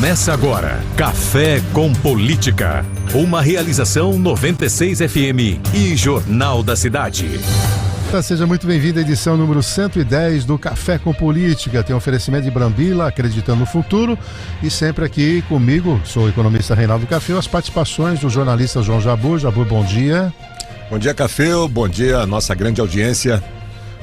Começa agora, Café com Política. Uma realização 96 FM e Jornal da Cidade. Seja muito bem-vindo à edição número 110 do Café com Política. Tem oferecimento de Brambila, acreditando no futuro. E sempre aqui comigo, sou o economista Reinaldo Café, as participações do jornalista João Jabur. Jabur, bom dia. Bom dia, Café. Bom dia à nossa grande audiência.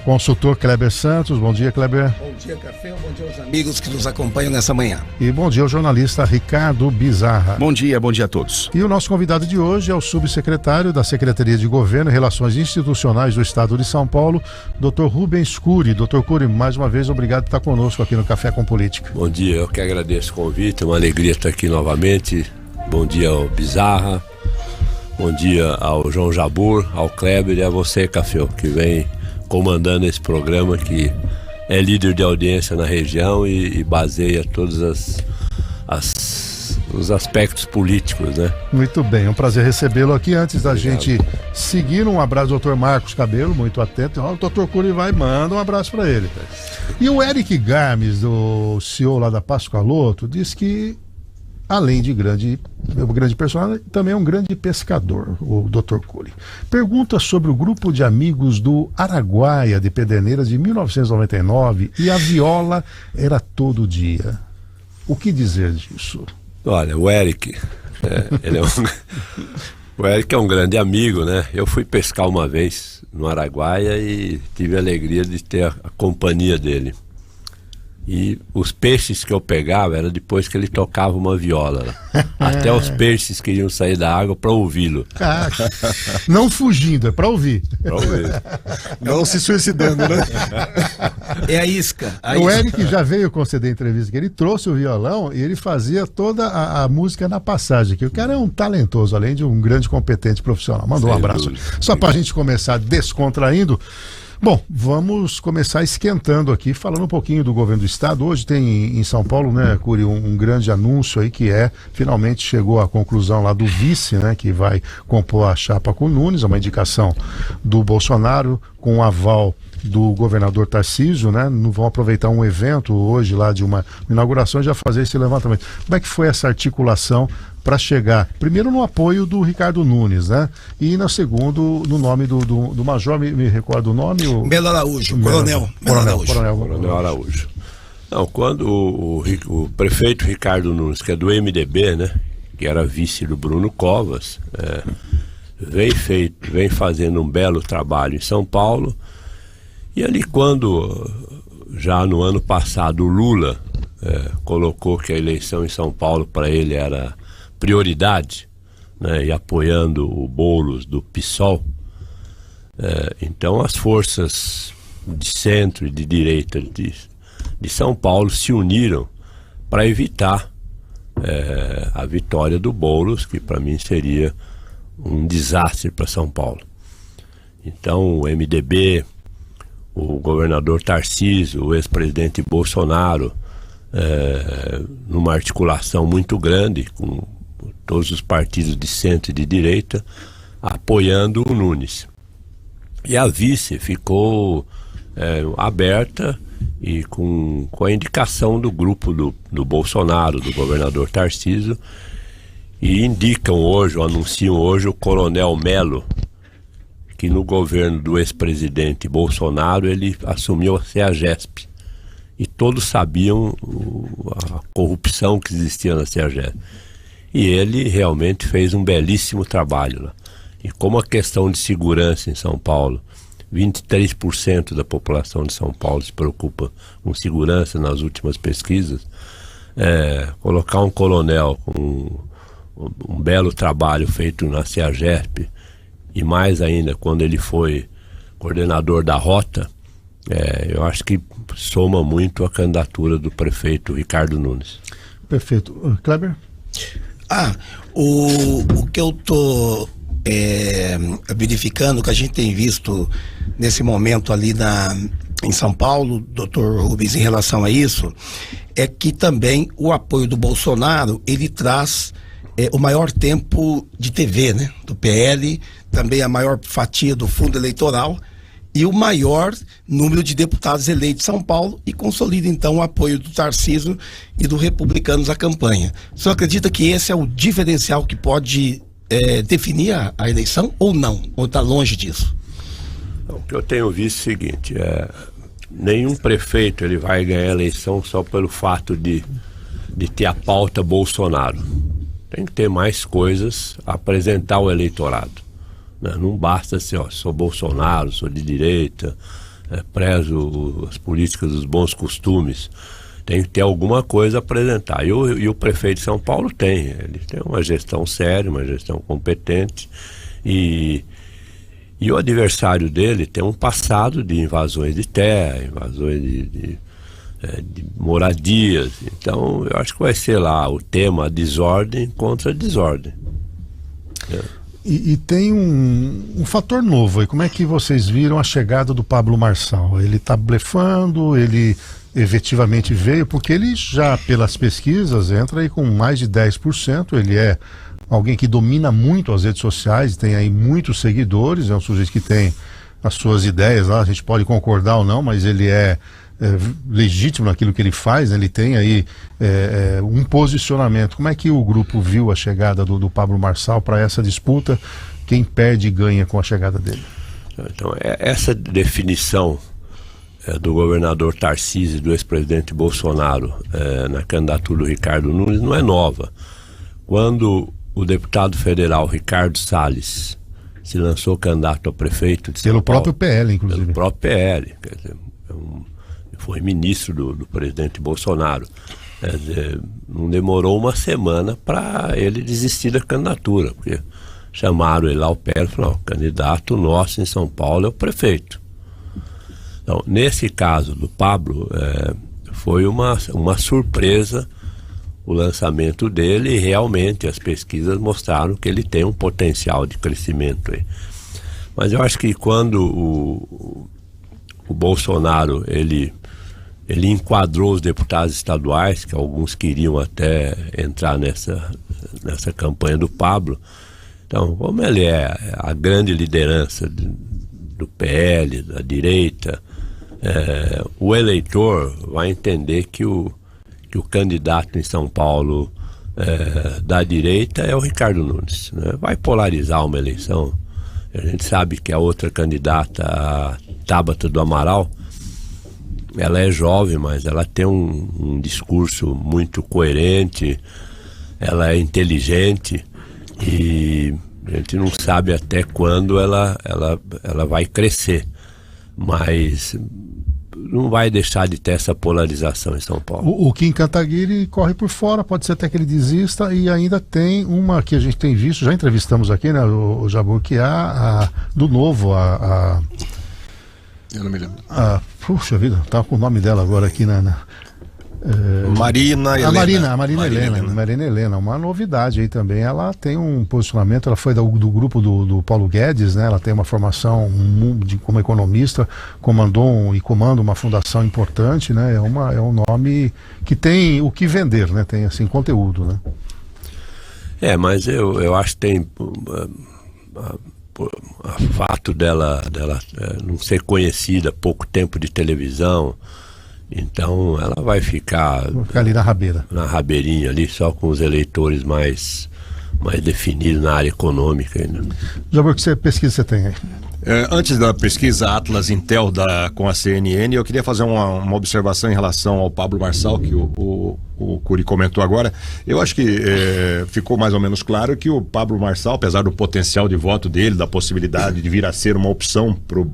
Consultor Kleber Santos, bom dia, Kleber. Bom dia, Café, bom dia aos amigos que nos acompanham nessa manhã. E bom dia ao jornalista Ricardo Bizarra. Bom dia a todos. E o nosso convidado de hoje é o subsecretário da Secretaria de Governo e Relações Institucionais do Estado de São Paulo, Dr. Rubens Cury. Dr. Cury, mais uma vez, obrigado por estar conosco aqui no Café com Política. Bom dia, eu que agradeço o convite, é uma alegria estar aqui novamente. Bom dia ao Bizarra, bom dia ao João Jabur, ao Kleber e a você, Café, que vem comandando esse programa, que é líder de audiência na região e baseia todos os aspectos políticos, né? Muito bem, é um prazer recebê-lo aqui. Antes da gente seguir, um abraço ao Dr. Marcos Cabelo, muito atento. O Dr. Cury manda um abraço para ele. E o Eric Garmes, do CEO lá da Pascoaloto, diz que, além de grande personagem, também é um grande pescador, o Dr. Cury. Pergunta sobre o grupo de amigos do Araguaia de Pederneiras de 1999 e a viola era todo dia. O que dizer disso? Olha, o Eric, o Eric é um grande amigo, né? Eu fui pescar uma vez no Araguaia e tive a alegria de ter a companhia dele. E os peixes que eu pegava era depois que ele tocava uma viola. Até os peixes queriam sair da água para ouvi-lo. Não fugindo, é para ouvir. Não se suicidando, né? É a isca. O Eric já veio conceder entrevista, que ele trouxe o violão e ele fazia toda a música na passagem. Que o cara é um talentoso, além de um grande competente profissional. Mandou um abraço. Só para a gente começar descontraindo. Bom, vamos começar esquentando aqui, falando um pouquinho do governo do estado. Hoje tem em São Paulo, né, Cury, um grande anúncio aí que finalmente chegou à conclusão lá do vice, né, que vai compor a chapa com o Nunes, uma indicação do Bolsonaro com o aval do governador Tarcísio, né? Não vão aproveitar um evento hoje lá de uma inauguração e já fazer esse levantamento. Como é que foi essa articulação para chegar, primeiro no apoio do Ricardo Nunes, né? E no segundo, no nome do major, me recordo o nome? Melo Araújo, Coronel Araújo. Não, quando o prefeito Ricardo Nunes, que é do MDB, né? Que era vice do Bruno Covas, vem fazendo um belo trabalho em São Paulo. E ali quando, já no ano passado, o Lula colocou que a eleição em São Paulo para ele era prioridade, né, e apoiando o Boulos do PSOL, então as forças de centro e de direita de São Paulo se uniram para evitar a vitória do Boulos, que para mim seria um desastre para São Paulo. Então o MDB, o governador Tarcísio, o ex-presidente Bolsonaro, numa articulação muito grande com todos os partidos de centro e de direita, apoiando o Nunes. E a vice ficou aberta e com a indicação do grupo do Bolsonaro, do governador Tarcísio, e anunciam hoje o Coronel Melo, que no governo do ex-presidente Bolsonaro ele assumiu a CEAGESP. E todos sabiam a corrupção que existia na CEAGESP. E ele realmente fez um belíssimo trabalho lá. E como a questão de segurança em São Paulo, 23% da população de São Paulo se preocupa com segurança nas últimas pesquisas, colocar um coronel com um belo trabalho feito na CEAGESP, e mais ainda quando ele foi coordenador da Rota, eu acho que soma muito a candidatura do prefeito Ricardo Nunes. Perfeito. Kleber? O que eu estou verificando, que a gente tem visto nesse momento ali em São Paulo, doutor Rubens, em relação a isso, é que também o apoio do Bolsonaro, ele traz o maior tempo de TV, né, do PL, também a maior fatia do fundo eleitoral, e o maior número de deputados eleitos em São Paulo e consolida então o apoio do Tarcísio e do Republicanos à campanha. O senhor acredita que esse é o diferencial que pode definir a eleição ou não? Ou está longe disso? O que eu tenho visto é o seguinte, nenhum prefeito ele vai ganhar a eleição só pelo fato de ter a pauta Bolsonaro. Tem que ter mais coisas a apresentar ao eleitorado. Não basta ser, sou Bolsonaro, sou de direita, prezo as políticas dos bons costumes. Tem que ter alguma coisa a apresentar. E o prefeito de São Paulo ele tem uma gestão séria, uma gestão competente, e o adversário dele tem um passado de invasões de terra, invasões de moradias. Então eu acho que vai ser lá o tema desordem contra desordem. E tem um fator novo aí. Como é que vocês viram a chegada do Pablo Marçal? Ele está blefando? Ele efetivamente veio? Porque ele já, pelas pesquisas, entra aí com mais de 10%. Ele é alguém que domina muito as redes sociais, tem aí muitos seguidores, é um sujeito que tem as suas ideias lá, a gente pode concordar ou não, mas ele é legítimo naquilo que ele faz, né? Ele tem aí um posicionamento. Como é que o grupo viu a chegada do Pablo Marçal para essa disputa? Quem perde ganha com a chegada dele? Então, essa definição do governador Tarcísio e do ex-presidente Bolsonaro na candidatura do Ricardo Nunes não é nova. Quando o deputado federal Ricardo Salles se lançou candidato a prefeito de São Paulo, próprio PL, inclusive. Pelo próprio PL, quer dizer, foi ministro do presidente Bolsonaro. Quer dizer, não demorou uma semana para ele desistir da candidatura, porque chamaram ele lá ao PL e falaram: o candidato nosso em São Paulo é o prefeito. Então, nesse caso do Pablo, foi uma surpresa o lançamento dele, e realmente as pesquisas mostraram que ele tem um potencial de crescimento aí. Mas eu acho que quando o Bolsonaro ele enquadrou os deputados estaduais, que alguns queriam até entrar nessa campanha do Pablo, então, como ele é a grande liderança do PL, da direita, o eleitor vai entender que o candidato em São Paulo da direita é o Ricardo Nunes, né? Vai polarizar uma eleição. A gente sabe que a outra candidata, a Tabata do Amaral, ela é jovem, mas ela tem um discurso muito coerente, ela é inteligente, e a gente não sabe até quando ela vai crescer, mas não vai deixar de ter essa polarização em São Paulo. O Kim Kataguiri corre por fora, pode ser até que ele desista, e ainda tem uma que a gente tem visto, já entrevistamos aqui, né, o Jabur, que é a do Novo, eu não me lembro. Puxa vida, tá com o nome dela agora aqui Marina Helena. Marina Helena, uma novidade aí também. Ela tem um posicionamento, ela foi do grupo do Paulo Guedes, né? Ela tem uma formação como economista, comanda uma fundação importante, né? É um nome que tem o que vender, né? Tem assim conteúdo, né? Mas eu acho que tem o fato dela não ser conhecida, pouco tempo de televisão, então ela vai ficar ali na rabeira. Na rabeirinha ali, só com os eleitores mais definidos na área econômica ainda. Jabur, que pesquisa você tem aí? Antes da pesquisa Atlas Intel com a CNN, eu queria fazer uma observação em relação ao Pablo Marçal, que o Curi comentou agora. Eu acho que ficou mais ou menos claro que o Pablo Marçal, apesar do potencial de voto dele, da possibilidade de vir a ser uma opção para o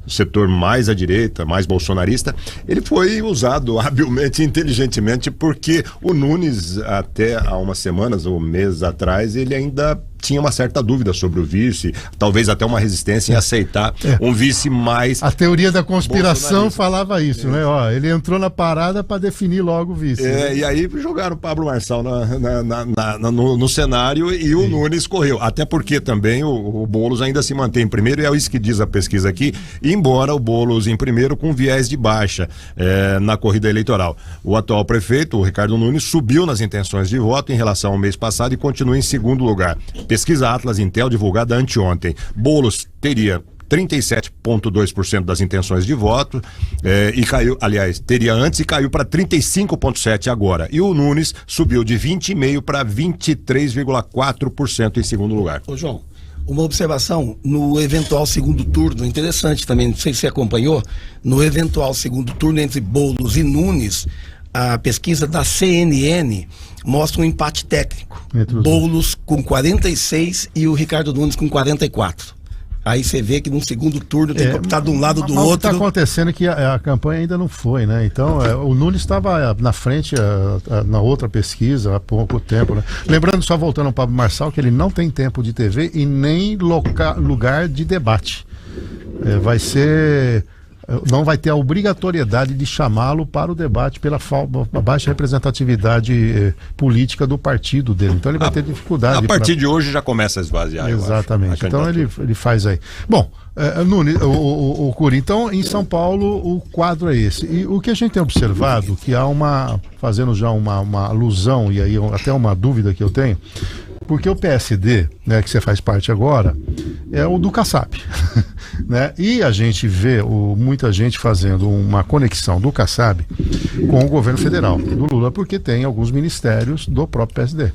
setor mais à direita, mais bolsonarista, ele foi usado habilmente e inteligentemente, porque o Nunes, até há umas semanas ou meses atrás, ele ainda tinha uma certa dúvida sobre o vice, talvez até uma resistência em aceitar um vice mais... A teoria da conspiração falava isso, né? Ó, ele entrou na parada para definir logo o vice. Né? E aí jogaram o Pablo Marçal no cenário, e o Nunes correu. Até porque também o Boulos ainda se mantém em primeiro, e é isso que diz a pesquisa aqui, embora o Boulos em primeiro com viés de baixa na corrida eleitoral. O atual prefeito, o Ricardo Nunes, subiu nas intenções de voto em relação ao mês passado e continua em segundo lugar. Pesquisa Atlas Intel divulgada anteontem. Boulos teria 37,2% das intenções de voto, e caiu, aliás, teria antes e caiu para 35,7% agora. E o Nunes subiu de 20,5% para 23,4% em segundo lugar. Ô João, uma observação no eventual segundo turno, interessante também, não sei se você acompanhou, no eventual segundo turno entre Boulos e Nunes, a pesquisa da CNN mostra um empate técnico. Boulos com 46 e o Ricardo Nunes com 44. Aí você vê que no segundo turno tem que optar de um lado do outro. O que está acontecendo é que a campanha ainda não foi, né? Então, o Nunes estava na frente na outra pesquisa há pouco tempo, né? Lembrando, só voltando ao Pablo Marçal, que ele não tem tempo de TV e nem lugar de debate. Não vai ter a obrigatoriedade de chamá-lo para o debate pela baixa representatividade política do partido dele. Então ele vai ter dificuldade. A partir de hoje já começa a esvaziar. Exatamente. Então ele faz aí. Bom, Nunes, o Curi, então em São Paulo o quadro é esse. E o que a gente tem observado, que há fazendo já uma alusão, e aí até uma dúvida que eu tenho, porque o PSD, né, que você faz parte agora, é o do Kassab, né? E a gente vê muita gente fazendo uma conexão do Kassab com o governo federal do Lula, porque tem alguns ministérios do próprio PSD.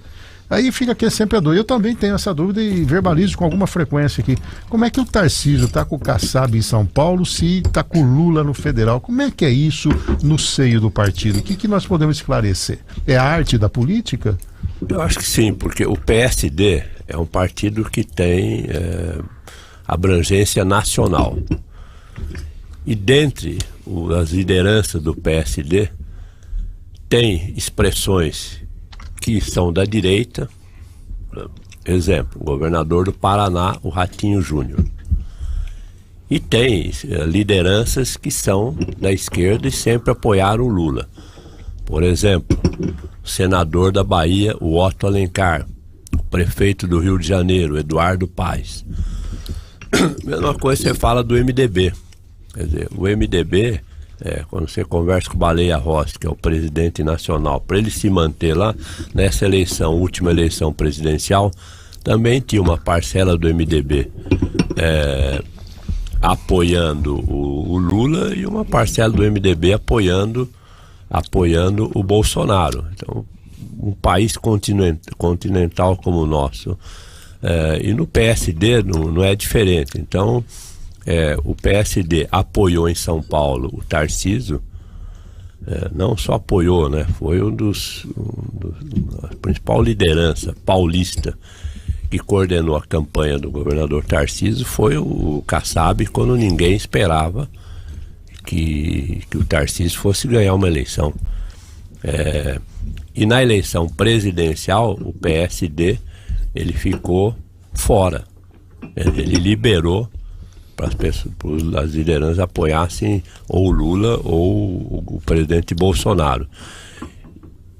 Aí fica aqui sempre a dúvida. Eu também tenho essa dúvida e verbalizo com alguma frequência aqui. Como é que o Tarcísio está com o Kassab em São Paulo se está com o Lula no federal? Como é que é isso no seio do partido? O que nós podemos esclarecer? É a arte da política? Eu acho que sim, porque o PSD é um partido que tem abrangência nacional. E dentre as lideranças do PSD, tem expressões que são da direita. Exemplo, o governador do Paraná, o Ratinho Júnior. E tem lideranças que são da esquerda e sempre apoiaram o Lula. Por exemplo, o senador da Bahia, o Otto Alencar, o prefeito do Rio de Janeiro, Eduardo Paes. Mesma coisa você fala do MDB. Quer dizer, o MDB, quando você conversa com o Baleia Rossi, que é o presidente nacional, para ele se manter lá, nessa última eleição presidencial, também tinha uma parcela do MDB apoiando o Lula e uma parcela do MDB apoiando o Bolsonaro. Então, um país continental como o nosso, e no PSD não é diferente. Então, o PSD apoiou em São Paulo o Tarcísio, não só apoiou, né? Foi a principal liderança paulista que coordenou a campanha do governador Tarcísio, foi o Kassab, quando ninguém esperava que o Tarcísio fosse ganhar uma eleição. E na eleição presidencial, o PSD, ele ficou fora. Ele liberou para as lideranças apoiassem ou o Lula ou o presidente Bolsonaro.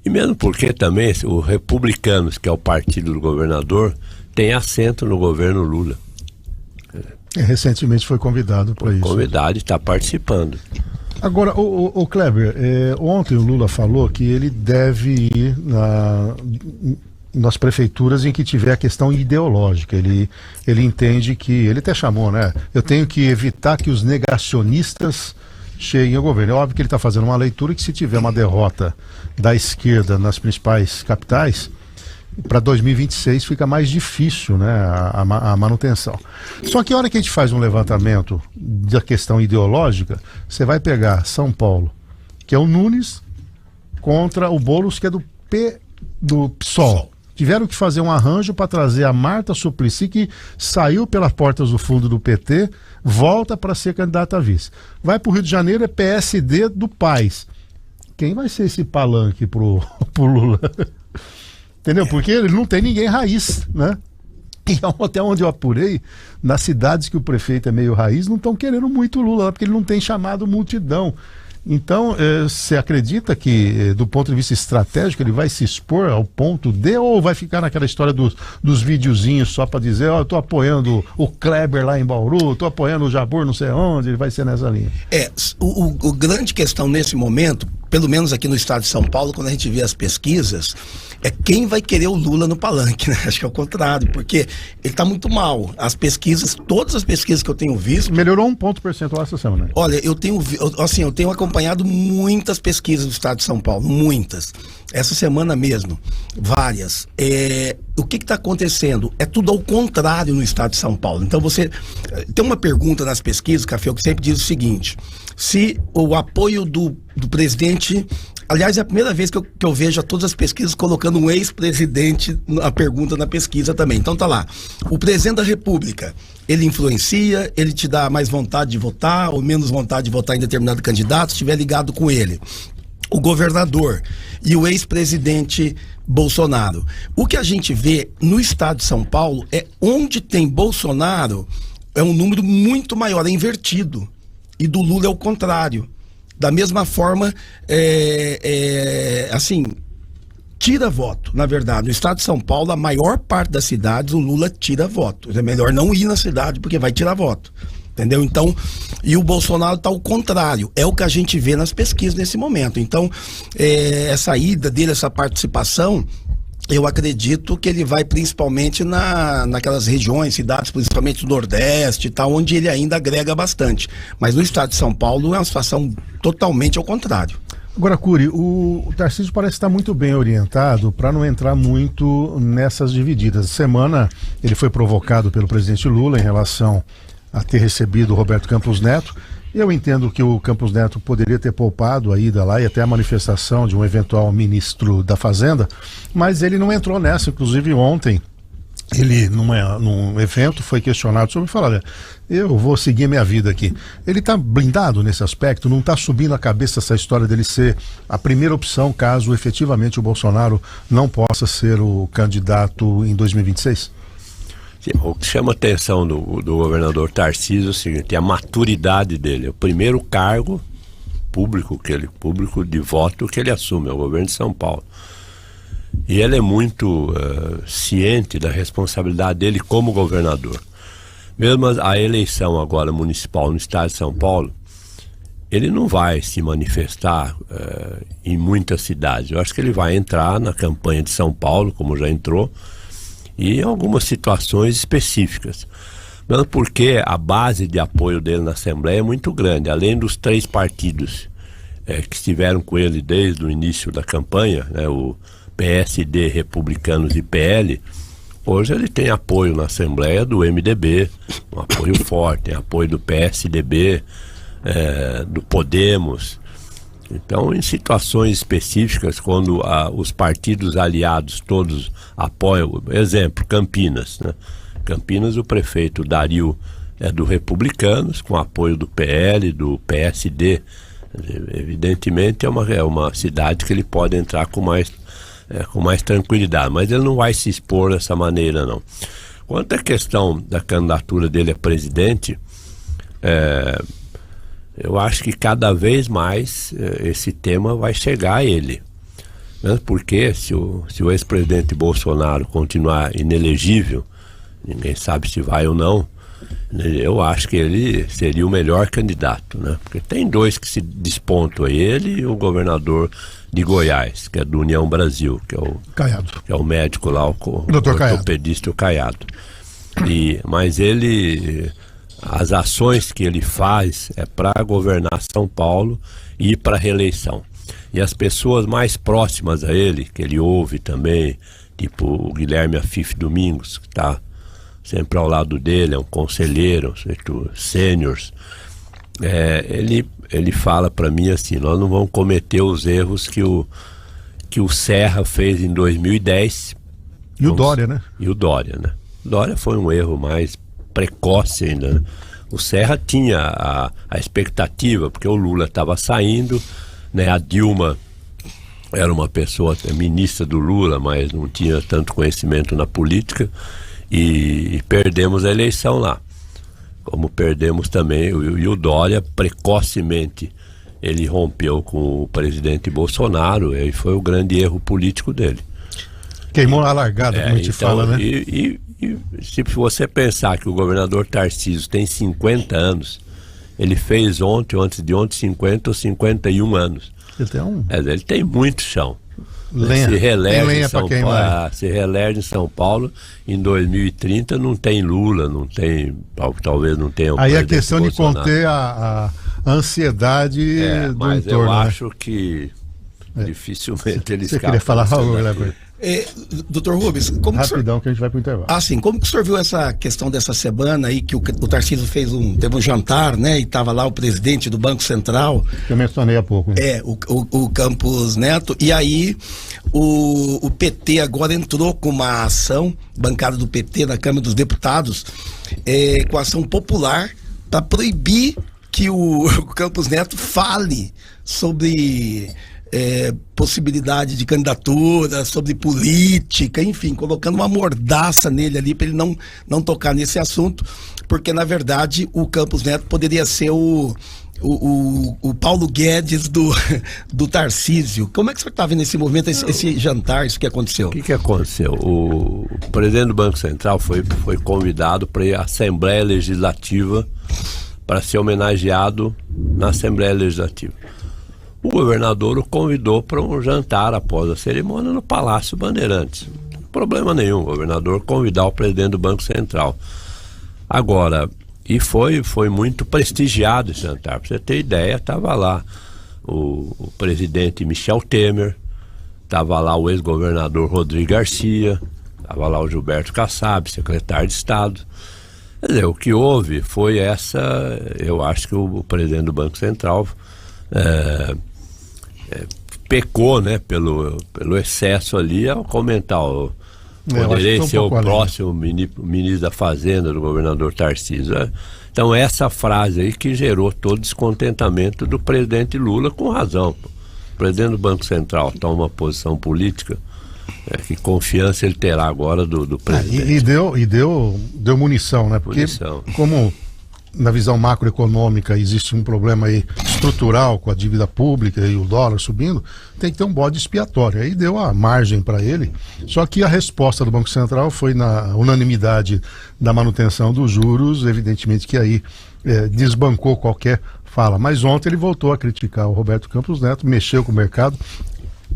E mesmo porque também os republicanos, que é o partido do governador, tem assento no governo Lula. Recentemente foi convidado para isso. Convidado e está participando. Agora, o Kleber, ontem o Lula falou que ele deve ir nas prefeituras em que tiver a questão ideológica. Ele entende que, ele até chamou, né? Eu tenho que evitar que os negacionistas cheguem ao governo. É óbvio que ele está fazendo uma leitura que, se tiver uma derrota da esquerda nas principais capitais, para 2026 fica mais difícil, né, a manutenção. Só que a hora que a gente faz um levantamento da questão ideológica, você vai pegar São Paulo, que é o Nunes, contra o Boulos, que é do PSOL. Tiveram que fazer um arranjo para trazer a Marta Suplicy, que saiu pelas portas do fundo do PT, volta para ser candidata a vice. Vai para o Rio de Janeiro, é PSD do Paes. Quem vai ser esse palanque pro Lula? Entendeu? Porque ele não tem ninguém raiz, né? E até onde eu apurei, nas cidades que o prefeito é meio raiz, não estão querendo muito o Lula, porque ele não tem chamado multidão. Então, você acredita que, do ponto de vista estratégico, ele vai se expor ao ponto de, ou vai ficar naquela história dos videozinhos só para dizer, eu tô apoiando o Kleber lá em Bauru, tô apoiando o Jabor não sei onde, ele vai ser nessa linha? O grande questão nesse momento, pelo menos aqui no estado de São Paulo, quando a gente vê as pesquisas, é quem vai querer o Lula no palanque, né? Acho que é o contrário, porque ele tá muito mal. As pesquisas, todas as pesquisas que eu tenho visto... Melhorou 1 ponto percentual essa semana. Olha, eu tenho acompanhado muitas pesquisas do estado de São Paulo, muitas. Essa semana mesmo, várias. O que está acontecendo? É tudo ao contrário no estado de São Paulo. Então você... Tem uma pergunta nas pesquisas, Café, que sempre diz o seguinte: se o apoio do presidente... Aliás, é a primeira vez que eu vejo todas as pesquisas colocando um ex-presidente a pergunta na pesquisa também. Então tá lá. O presidente da República, ele influencia, ele te dá mais vontade de votar ou menos vontade de votar em determinado candidato, se estiver ligado com ele. O governador e o ex-presidente Bolsonaro. O que a gente vê no estado de São Paulo é onde tem Bolsonaro, é um número muito maior, é invertido. E do Lula é o contrário. Da mesma forma, assim, tira voto, na verdade. No estado de São Paulo, a maior parte das cidades, o Lula tira voto. É melhor não ir na cidade, porque vai tirar voto. Entendeu? Então, e o Bolsonaro está ao contrário. É o que a gente vê nas pesquisas nesse momento. Então, essa ida dele, essa participação, eu acredito que ele vai principalmente naquelas regiões, cidades, principalmente do Nordeste e tal, onde ele ainda agrega bastante. Mas no estado de São Paulo é uma situação totalmente ao contrário. Agora, Cury, o Tarcísio parece estar muito bem orientado para não entrar muito nessas divididas. Semana ele foi provocado pelo presidente Lula em relação a ter recebido o Roberto Campos Neto. Eu entendo que o Campos Neto poderia ter poupado a ida lá e até a manifestação de um eventual ministro da Fazenda, mas ele não entrou nessa. Inclusive ontem, ele num evento foi questionado sobre falar: eu vou seguir minha vida aqui. Ele está blindado nesse aspecto? Não está subindo a cabeça essa história dele ser a primeira opção caso efetivamente o Bolsonaro não possa ser o candidato em 2026? O que chama a atenção do governador Tarcísio é o seguinte: a maturidade dele. É o primeiro cargo público de voto que ele assume, é o governo de São Paulo. E ele é muito ciente da responsabilidade dele como governador. Mesmo a eleição agora municipal no estado de São Paulo, ele não vai se manifestar em muitas cidades. Eu acho que ele vai entrar na campanha de São Paulo, como já entrou, e em algumas situações específicas. Não, porque a base de apoio dele na Assembleia é muito grande. Além dos 3 partidos que estiveram com ele desde o início da campanha, né, o PSD, Republicanos e PL, hoje ele tem apoio na Assembleia do MDB, um apoio forte, tem apoio do PSDB, do Podemos. Então, em situações específicas, quando os partidos aliados todos apoiam, exemplo, Campinas, né? Campinas, o prefeito Dario é do Republicanos, com apoio do PL, do PSD. Evidentemente é uma cidade que ele pode entrar com mais tranquilidade, mas ele não vai se expor dessa maneira, não. Quanto à questão da candidatura dele a presidente, eu acho que cada vez mais esse tema vai chegar a ele. Né? Porque se o ex-presidente Bolsonaro continuar inelegível, ninguém sabe se vai ou não, eu acho que ele seria o melhor candidato. Né? Porque tem 2 que se despontam, ele e o governador de Goiás, que é do União Brasil, que é o Caiado, que é o médico lá, o ortopedista, o Caiado. Mas ele... As ações que ele faz é para governar São Paulo e ir para a reeleição. E as pessoas mais próximas a ele, que ele ouve também, tipo o Guilherme Afif Domingos, que está sempre ao lado dele, é um conselheiro, sêniors, ele fala para mim assim: nós não vamos cometer os erros que o Serra fez em 2010. E o Dória, né? E o Dória, né? O Dória foi um erro mais precoce ainda, né? O Serra tinha a expectativa, porque o Lula estava saindo, né? A Dilma era uma pessoa ministra do Lula, mas não tinha tanto conhecimento na política, e perdemos a eleição lá. Como perdemos também, e o Dória precocemente ele rompeu com o presidente Bolsonaro, e foi o grande erro político dele. Queimou a largada, como a gente fala, né? E se você pensar que o governador Tarcísio tem 50 anos, ele fez ontem, ou antes de ontem, 50 ou 51 anos. Ele tem muito chão. Lenha. Se reelege em São pra Paulo, se reelege em São Paulo, em 2030 não tem Lula, não tem, talvez não tenha. Aí a questão de conter a ansiedade do mas entorno. Eu acho que dificilmente eles. Você queria falar algo, Guilherme? Doutor Rubens, como rapidão que a gente vai para o intervalo. Sim, como que o senhor viu essa questão dessa semana aí que o Tarcísio teve um jantar, né? E estava lá o presidente do Banco Central. Que eu mencionei há pouco. Né? O Campos Neto. E aí o PT agora entrou com uma ação, bancada do PT na Câmara dos Deputados, com ação popular para proibir que o Campos Neto fale sobre possibilidade de candidatura, sobre política, enfim, colocando uma mordaça nele ali para ele não tocar nesse assunto, porque na verdade o Campos Neto poderia ser o Paulo Guedes do Tarcísio. Como é que o senhor está vendo esse movimento, esse jantar, isso que aconteceu? O que aconteceu? O presidente do Banco Central foi convidado para ir à Assembleia Legislativa para ser homenageado na Assembleia Legislativa. O governador o convidou para um jantar após a cerimônia no Palácio Bandeirantes. Não tem problema nenhum, o governador convidar o presidente do Banco Central. Agora, foi muito prestigiado esse jantar. Para você ter ideia, estava lá o presidente Michel Temer, estava lá o ex-governador Rodrigo Garcia, estava lá o Gilberto Kassab, secretário de Estado. Quer dizer, o que houve foi eu acho que o presidente do Banco Central pecou, né, pelo excesso ali ao comentar. Poderia ser o próximo ministro da Fazenda do governador Tarcísio. Então essa frase aí que gerou todo o descontentamento do presidente Lula, com razão. O presidente do Banco Central toma uma posição política, que confiança ele terá agora do presidente. E deu munição, né? Porque como na visão macroeconômica existe um problema aí estrutural com a dívida pública e o dólar subindo, tem que ter um bode expiatório. Aí deu a margem para ele. Só que a resposta do Banco Central foi na unanimidade da manutenção dos juros, evidentemente que aí desbancou qualquer fala. Mas ontem ele voltou a criticar o Roberto Campos Neto, mexeu com o mercado.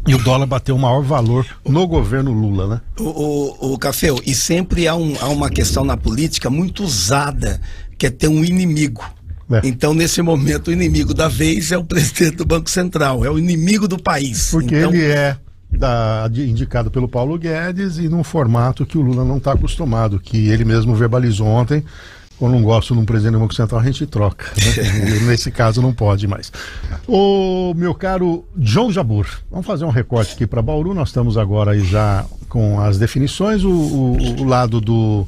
E o dólar bateu o maior valor no governo Lula, né? O Café, e sempre há uma questão na política muito usada, que é ter um inimigo. Então, nesse momento, o inimigo da vez é o presidente do Banco Central, é o inimigo do país. Porque então... ele é indicado pelo Paulo Guedes e num formato que o Lula não está acostumado, que ele mesmo verbalizou ontem. Quando não gosto de um presidente do Banco Central, a gente troca, né? Nesse caso não pode mais. O meu caro João Jabur, vamos fazer um recorte aqui para Bauru. Nós estamos agora aí já com as definições. O lado do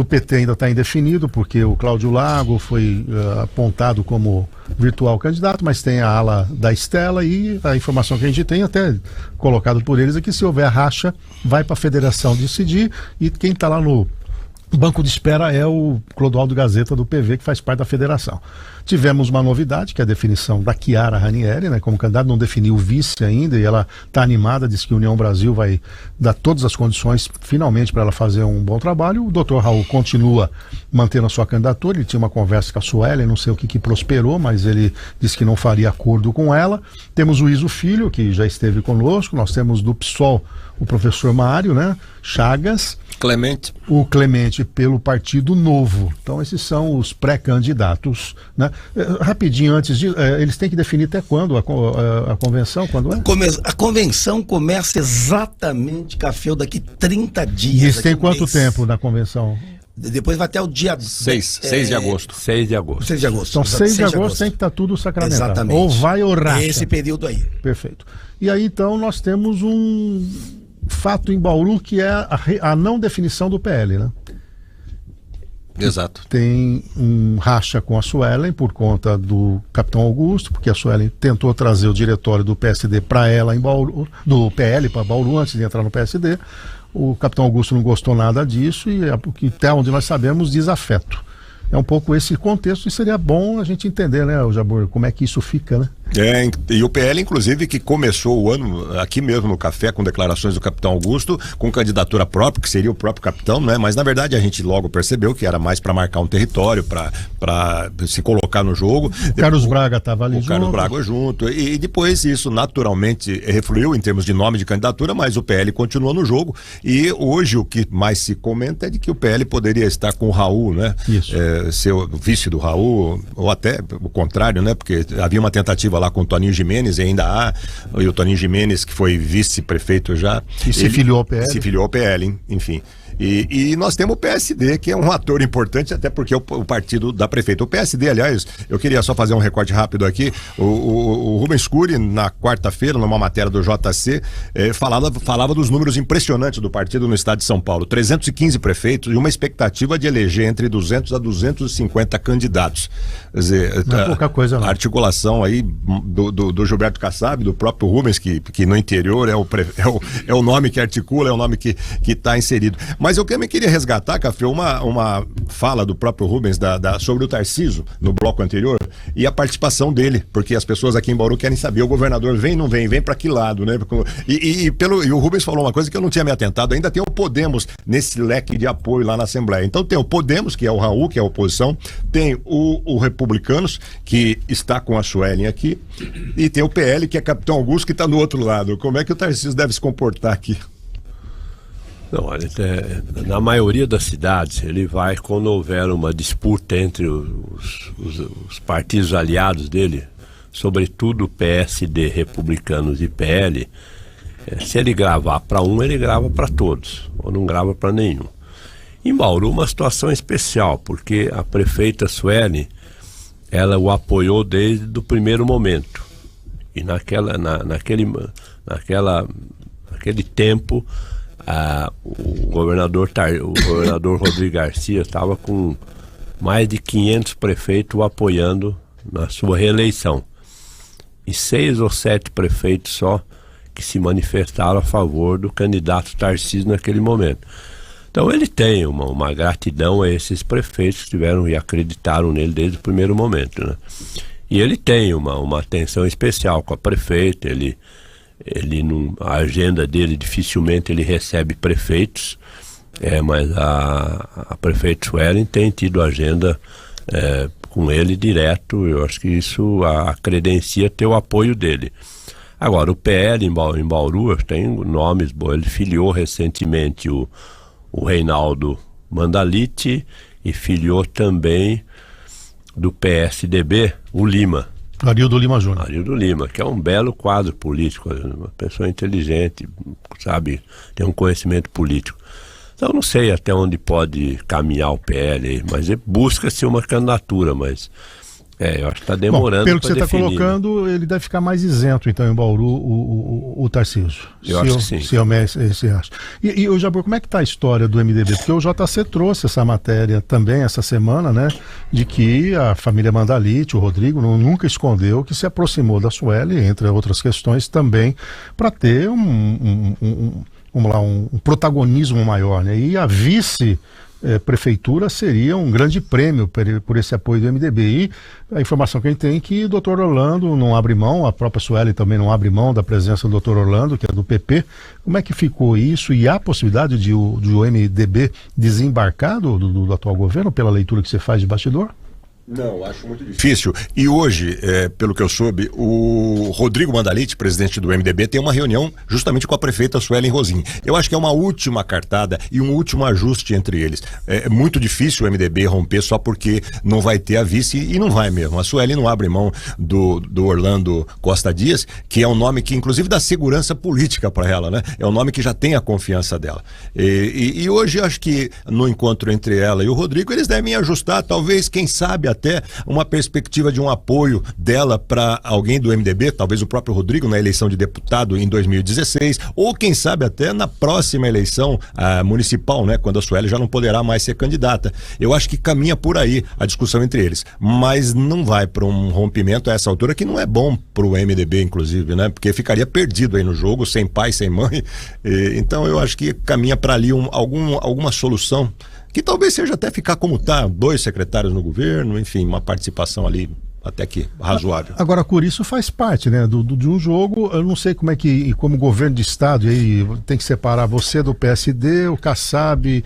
PT ainda está indefinido, porque o Cláudio Lago foi apontado como virtual candidato, mas tem a ala da Estela e a informação que a gente tem, até colocado por eles, é que se houver racha, vai para a federação decidir, e quem está lá no banco de espera é o Clodoaldo Gazeta do PV, que faz parte da federação. Tivemos uma novidade, que é a definição da Chiara Ranieri, né, como candidata, não definiu o vice ainda, e ela está animada, diz que a União Brasil vai dar todas as condições, finalmente, para ela fazer um bom trabalho. O doutor Raul continua mantendo a sua candidatura, ele tinha uma conversa com a Suelen, não sei o que prosperou, mas ele disse que não faria acordo com ela. Temos o Iso Filho, que já esteve conosco, nós temos do PSOL o professor Mário, né, Chagas, o Clemente pelo Partido Novo. Então esses são os pré-candidatos, né? Rapidinho, antes de eles têm que definir até quando a convenção, quando é? A convenção começa exatamente, Café, daqui 30 dias. E tem quanto tempo na convenção? Depois vai até o dia 6 de agosto. 6 de agosto. 6 de agosto. Então 6 de agosto tem que estar tudo sacramentado. Exatamente. Ou vai ou racha. Esse período aí. Perfeito. E aí então nós temos um fato em Bauru, que é a não definição do PL, né? Exato. Tem um racha com a Suelen por conta do Capitão Augusto, porque a Suelen tentou trazer o diretório do PSD para ela em Bauru, do PL para Bauru, antes de entrar no PSD. O Capitão Augusto não gostou nada disso e, até onde nós sabemos, desafeto. É um pouco esse contexto, e seria bom a gente entender, né, Jabur, como é que isso fica, né? E o PL, inclusive, que começou o ano aqui mesmo no café com declarações do capitão Augusto, com candidatura própria, que seria o próprio capitão, né? Mas na verdade a gente logo percebeu que era mais para marcar um território, para se colocar no jogo. O Carlos Braga estava ali junto. O Carlos Braga junto. E depois isso naturalmente refluiu em termos de nome de candidatura, mas o PL continuou no jogo. E hoje o que mais se comenta é de que o PL poderia estar com o Raul, né? Isso. Ser o vice do Raul, ou até o contrário, né? Porque havia uma tentativa lá com o Toninho Gimenez, e ainda há, e o Toninho Gimenez, que foi vice-prefeito já. E se filiou ao PL. Se filiou ao PL, enfim. E nós temos o PSD, que é um ator importante, até porque é o partido da prefeita. O PSD, aliás, eu queria só fazer um recorte rápido aqui. O Rubens Cury, na quarta-feira, numa matéria do JC, falava dos números impressionantes do partido no estado de São Paulo. 315 prefeitos e uma expectativa de eleger entre 200 a 250 candidatos. Quer dizer, não é pouca coisa, não. A articulação aí do Gilberto Kassab, do próprio Rubens, que no interior é o nome que articula, é o nome que está inserido. Mas eu também queria resgatar, Café, uma fala do próprio Rubens sobre o Tarcísio, no bloco anterior, e a participação dele, porque as pessoas aqui em Bauru querem saber, o governador vem, não vem para que lado, né? E o Rubens falou uma coisa que eu não tinha me atentado, ainda tem o Podemos nesse leque de apoio lá na Assembleia. Então tem o Podemos, que é o Raul, que é a oposição, tem o Republicanos, que está com a Suelen aqui, e tem o PL, que é Capitão Augusto, que está do outro lado. Como é que o Tarcísio deve se comportar aqui? Não, olha, na maioria das cidades ele vai, quando houver uma disputa entre os partidos aliados dele, sobretudo PSD, Republicanos e PL, se ele gravar para um, ele grava para todos, ou não grava para nenhum. Em Bauru, uma situação especial, porque a prefeita Suelen, ela o apoiou desde o primeiro momento. E naquele tempo, o governador Rodrigo Garcia estava com mais de 500 prefeitos o apoiando na sua reeleição. E 6 ou 7 prefeitos só que se manifestaram a favor do candidato Tarcísio naquele momento. Então ele tem uma gratidão a esses prefeitos que tiveram e acreditaram nele desde o primeiro momento, né? E ele tem uma atenção especial com a prefeita, a agenda dele dificilmente ele recebe prefeitos, mas a prefeita Suelen tem tido agenda com ele direto. Eu acho que isso a credencia ter o apoio dele. Agora, o PL em Bauru tem nomes bons. Ele filiou recentemente o Reinaldo Mandalite e filiou também do PSDB o Lima. Arildo Lima Júnior. Arildo Lima, que é um belo quadro político, uma pessoa inteligente, sabe, tem um conhecimento político. Então não sei até onde pode caminhar o PL, mas busca-se uma candidatura, mas eu acho que está demorando. Bom, pelo que você está definir, colocando, né? Ele deve ficar mais isento, então, em Bauru, o Tarcísio. Eu acho que sim. Se acha. E o Jabor, como é que está a história do MDB? Porque o JC trouxe essa matéria também essa semana, né? De que a família Mandalite, o Rodrigo, nunca escondeu que se aproximou da Sueli, entre outras questões, também para ter um protagonismo maior, né? E a vice-prefeitura seria um grande prêmio por esse apoio do MDB. E a informação que a gente tem é que o doutor Orlando não abre mão, a própria Sueli também não abre mão da presença do doutor Orlando, que é do PP. Como é que ficou isso? E há a possibilidade de o MDB desembarcar do atual governo, pela leitura que você faz de bastidor? Não, acho muito difícil. E hoje, pelo que eu soube, o Rodrigo Mandalite, presidente do MDB, tem uma reunião justamente com a prefeita Suelen Rosim. Eu acho que é uma última cartada e um último ajuste entre eles. É muito difícil o MDB romper só porque não vai ter a vice, e não vai mesmo. A Suelen não abre mão do Orlando Costa Dias, que é um nome que inclusive dá segurança política para ela, né? É um nome que já tem a confiança dela. E hoje acho que no encontro entre ela e o Rodrigo, eles devem ajustar, talvez, quem sabe, até uma perspectiva de um apoio dela para alguém do MDB, talvez o próprio Rodrigo na eleição de deputado em 2016, ou quem sabe até na próxima eleição municipal, né, quando a Sueli já não poderá mais ser candidata. Eu acho que caminha por aí a discussão entre eles, mas não vai para um rompimento a essa altura, que não é bom para o MDB, inclusive, né, porque ficaria perdido aí no jogo, sem pai, sem mãe. Então eu acho que caminha para ali alguma solução, que talvez seja até ficar como está, 2 secretários no governo, enfim, uma participação ali até que razoável. Agora, Curi, isso faz parte, né, de um jogo. Eu não sei como é que, como governo de estado, e aí tem que separar você do PSD, o Kassab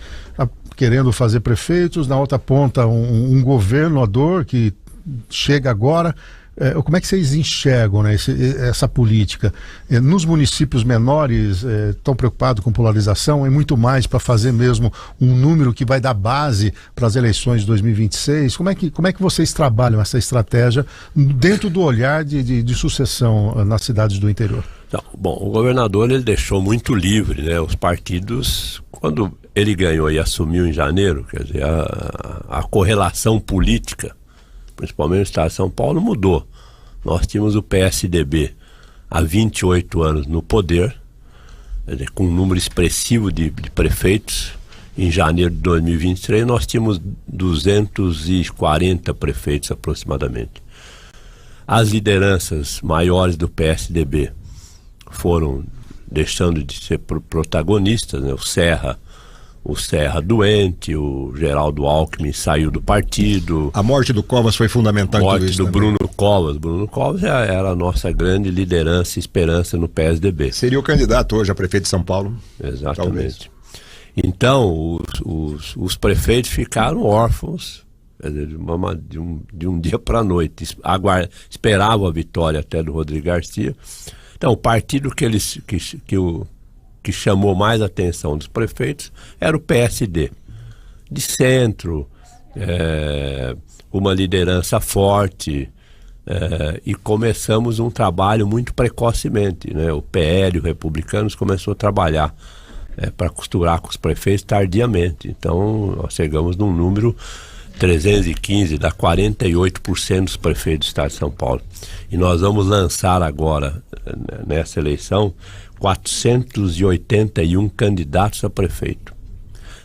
querendo fazer prefeitos, na outra ponta um governador que chega agora. Como é que vocês enxergam, né, essa política? Nos municípios menores estão preocupados com polarização? É muito mais para fazer mesmo um número que vai dar base para as eleições de 2026? Como é que vocês trabalham essa estratégia dentro do olhar de sucessão nas cidades do interior? Então, bom, o governador ele deixou muito livre, né, os partidos. Quando ele ganhou e assumiu em janeiro, quer dizer, a correlação política, principalmente no estado de São Paulo, mudou. Nós tínhamos o PSDB há 28 anos no poder, quer dizer, com um número expressivo de prefeitos. Em janeiro de 2023 nós tínhamos 240 prefeitos aproximadamente. As lideranças maiores do PSDB foram deixando de ser protagonistas, né? O Serra doente, o Geraldo Alckmin saiu do partido. A morte do Covas foi fundamental em tudo isso. A morte do Bruno Covas. Bruno Covas era a nossa grande liderança e esperança no PSDB. Seria o candidato hoje a prefeito de São Paulo. Exatamente. Talvez. Então, os prefeitos ficaram órfãos, quer dizer, de um dia para a noite. Esperavam a vitória até do Rodrigo Garcia. Então, o partido que chamou mais a atenção dos prefeitos era o PSD, de centro, uma liderança forte, e começamos um trabalho muito precocemente, né? O PL, os republicanos, começou a trabalhar para costurar com os prefeitos tardiamente. Então nós chegamos num número 315, dá 48% dos prefeitos do estado de São Paulo. E nós vamos lançar agora, nessa eleição, 481 candidatos a prefeito.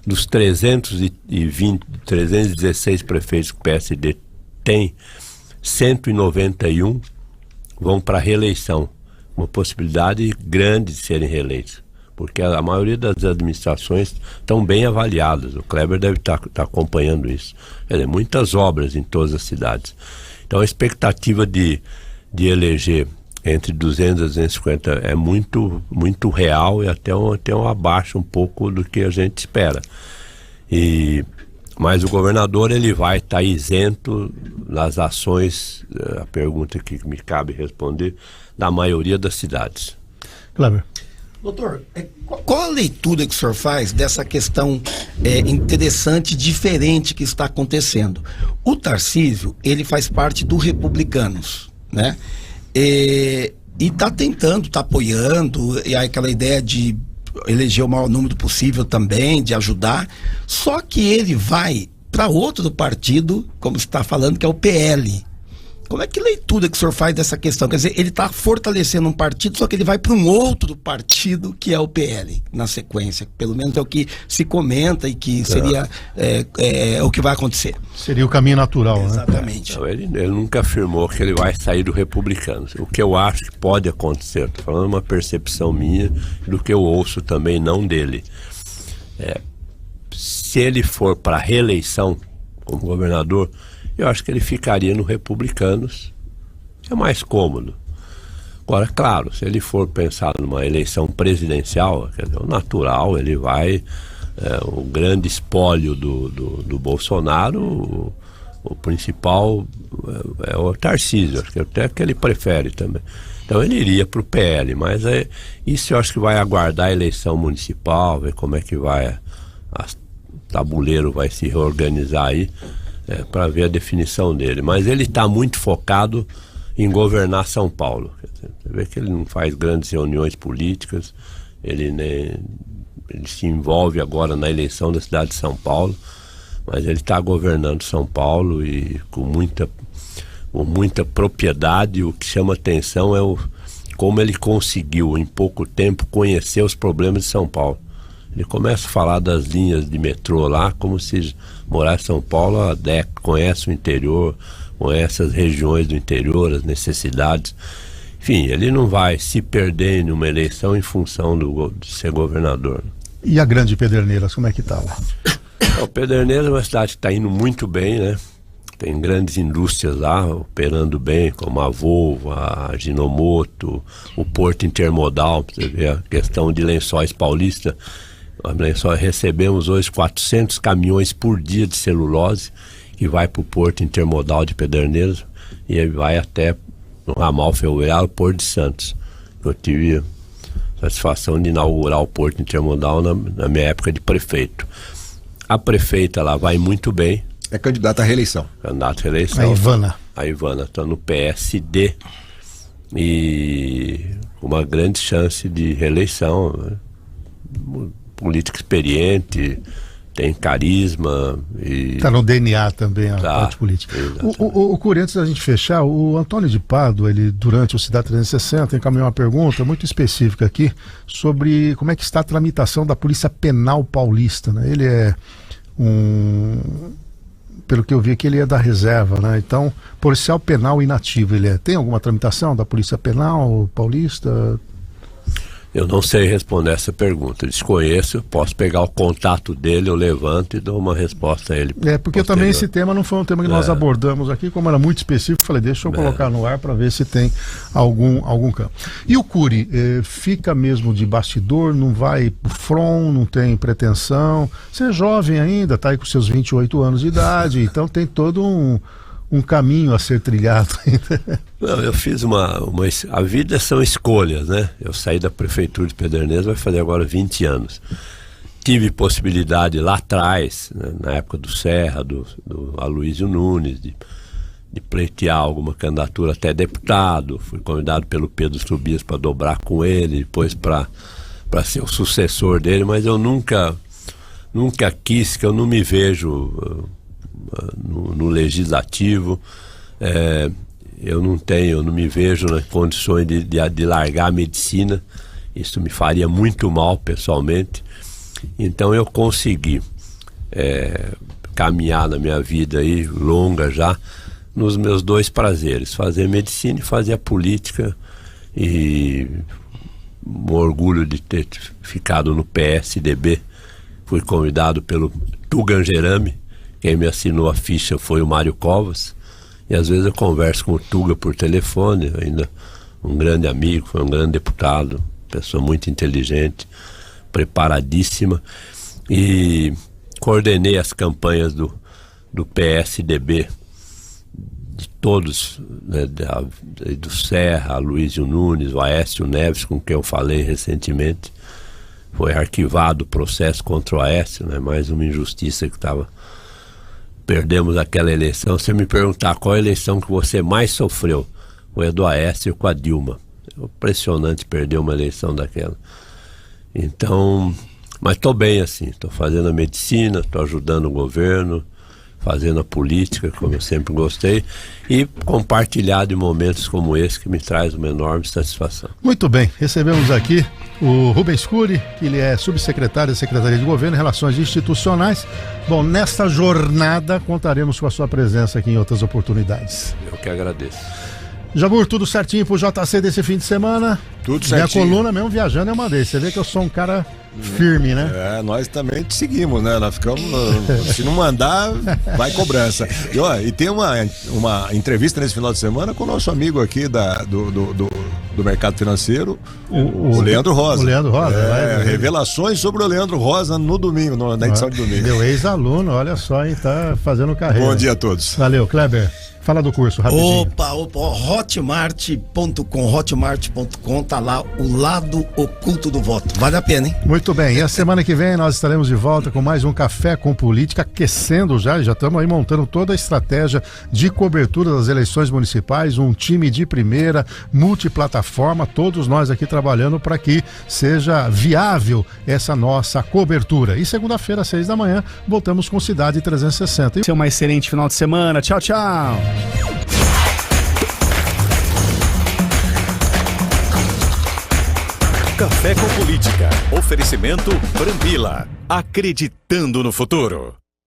Dos 316 prefeitos que o PSD tem, 191 vão para reeleição. Uma possibilidade grande de serem reeleitos, porque a maioria das administrações estão bem avaliadas. O Kleber deve estar acompanhando isso. Quer dizer, muitas obras em todas as cidades. Então a expectativa de eleger entre 200 a 250 é muito, muito real, e até um abaixo um pouco do que a gente espera. Mas o governador ele vai estar isento nas ações, a pergunta que me cabe responder, da maioria das cidades. Kleber. Doutor, qual a leitura que o senhor faz dessa questão interessante, diferente que está acontecendo? O Tarcísio, ele faz parte do Republicanos, né? E está tentando, está apoiando, e aí aquela ideia de eleger o maior número possível também, de ajudar, só que ele vai para outro partido, como você está falando, que é o PL. Como é que leitura que o senhor faz dessa questão? Quer dizer, ele está fortalecendo um partido, só que ele vai para um outro partido, que é o PL, na sequência. Pelo menos é o que se comenta e que seria o que vai acontecer. Seria o caminho natural, exatamente. Né? Não, ele nunca afirmou que ele vai sair do Republicanos. O que eu acho que pode acontecer, estou falando uma percepção minha, do que eu ouço também, não dele. Se ele for para a reeleição como governador, eu acho que ele ficaria no Republicanos, é mais cômodo. Agora, claro, se ele for pensar numa eleição presidencial, quer dizer, o natural, ele vai, o grande espólio do Bolsonaro, o principal é o Tarcísio, acho que até que ele prefere também. Então ele iria para o PL, mas isso eu acho que vai aguardar a eleição municipal, ver como é que vai, o tabuleiro vai se reorganizar aí, para ver a definição dele. Mas ele está muito focado em governar São Paulo. Você vê que ele não faz grandes reuniões políticas, ele se envolve agora na eleição da cidade de São Paulo, mas ele está governando São Paulo e com muita propriedade. O que chama atenção é como ele conseguiu em pouco tempo conhecer os problemas de São Paulo. Ele começa a falar das linhas de metrô lá, como se morasse em São Paulo há décadas, conhece o interior, conhece as regiões do interior, as necessidades. Enfim, ele não vai se perder em uma eleição em função de ser governador. E a Grande Pederneiras, como é que está lá? O Pederneiras é uma cidade que está indo muito bem, né? Tem grandes indústrias lá operando bem, como a Volvo, a Ginomoto, o Porto Intermodal. Você vê a questão de Lençóis Paulista. Recebemos hoje 400 caminhões por dia de celulose que vai para o Porto Intermodal de Pederneiras e aí vai até no ramal ferroviário Porto de Santos. Eu tive a satisfação de inaugurar o Porto Intermodal na minha época de prefeito. A prefeita lá vai muito bem. É candidata à reeleição. Candidata à reeleição. A Ivana Está no PSD e uma grande chance de reeleição. Política experiente, tem carisma. Está no DNA também a parte política. O Cury, antes da gente fechar, o Antônio de Pádua, ele durante o Cidade 360 encaminhou uma pergunta muito específica aqui sobre como é que está a tramitação da Polícia Penal Paulista, né? Ele é pelo que eu vi aqui, ele é da reserva, né? Então, policial penal inativo, tem alguma tramitação da Polícia Penal Paulista? Eu não sei responder essa pergunta, desconheço, posso pegar o contato dele, eu levanto e dou uma resposta a ele. Porque também esse tema não foi um tema que nós abordamos aqui, como era muito específico, falei, deixa eu colocar no ar para ver se tem algum campo. E o Cury, fica mesmo de bastidor, não vai pro front, não tem pretensão, você é jovem ainda, tá aí com seus 28 anos de idade, então tem todo um caminho a ser trilhado ainda. Não, eu fiz a vida são escolhas, né? Eu saí da prefeitura de Pederneiras, vai fazer agora 20 anos. Tive possibilidade lá atrás, né, na época do Serra, do Aloysio Nunes, de pleitear alguma candidatura até deputado. Fui convidado pelo Pedro Tobias para dobrar com ele, depois para ser o sucessor dele, mas eu nunca quis, que eu não me vejo no legislativo, eu não me vejo nas condições de largar a medicina. Isso me faria muito mal pessoalmente. Então eu consegui caminhar na minha vida aí, longa já, nos meus dois prazeres, fazer medicina e fazer a política, e um orgulho de ter ficado no PSDB. Fui convidado pelo Tugan Gerami. Quem me assinou a ficha foi o Mário Covas, e às vezes eu converso com o Tuga por telefone, ainda um grande amigo, foi um grande deputado, pessoa muito inteligente, preparadíssima, e coordenei as campanhas do PSDB, de todos, né, do Serra, Aloysio Nunes, o Aécio Neves, com quem eu falei recentemente. Foi arquivado o processo contra o Aécio, né, mais uma injustiça que perdemos aquela eleição. Se me perguntar qual a eleição que você mais sofreu, foi a do Aécio com a Dilma. É impressionante perder uma eleição daquela. Então, mas estou bem assim, estou fazendo a medicina, estou ajudando o governo, fazendo a política, como eu sempre gostei, e compartilhar de momentos como esse, que me traz uma enorme satisfação. Muito bem, recebemos aqui o Rubens Cury, que ele é subsecretário da Secretaria de Governo e Relações Institucionais. Bom, nesta jornada contaremos com a sua presença aqui em outras oportunidades. Eu que agradeço. Jabur, tudo certinho pro JC desse fim de semana? Tudo certinho. Minha coluna mesmo viajando eu mandei. Você vê que eu sou um cara firme, né? Nós também te seguimos, né? Nós ficamos. Se não mandar, vai cobrança. E tem uma entrevista nesse final de semana com o nosso amigo aqui do mercado financeiro, o Leandro Rosa. O Leandro Rosa, revelações sobre o Leandro Rosa no domingo, na edição de domingo. Meu ex-aluno, olha só, hein? Tá fazendo carreira. Bom dia a todos. Valeu, Kleber. Fala do curso, rapidinho. Opa, hotmart.com, tá lá o lado oculto do voto. Vale a pena, hein? Muito bem, e a semana que vem nós estaremos de volta com mais um Café com Política, aquecendo já estamos aí montando toda a estratégia de cobertura das eleições municipais, um time de primeira, multiplataforma, todos nós aqui trabalhando para que seja viável essa nossa cobertura. E segunda-feira, às 6 da manhã, voltamos com Cidade 360. Seu mais excelente final de semana. Tchau, tchau. Café com Política. Oferecimento Brambila. Acreditando no futuro.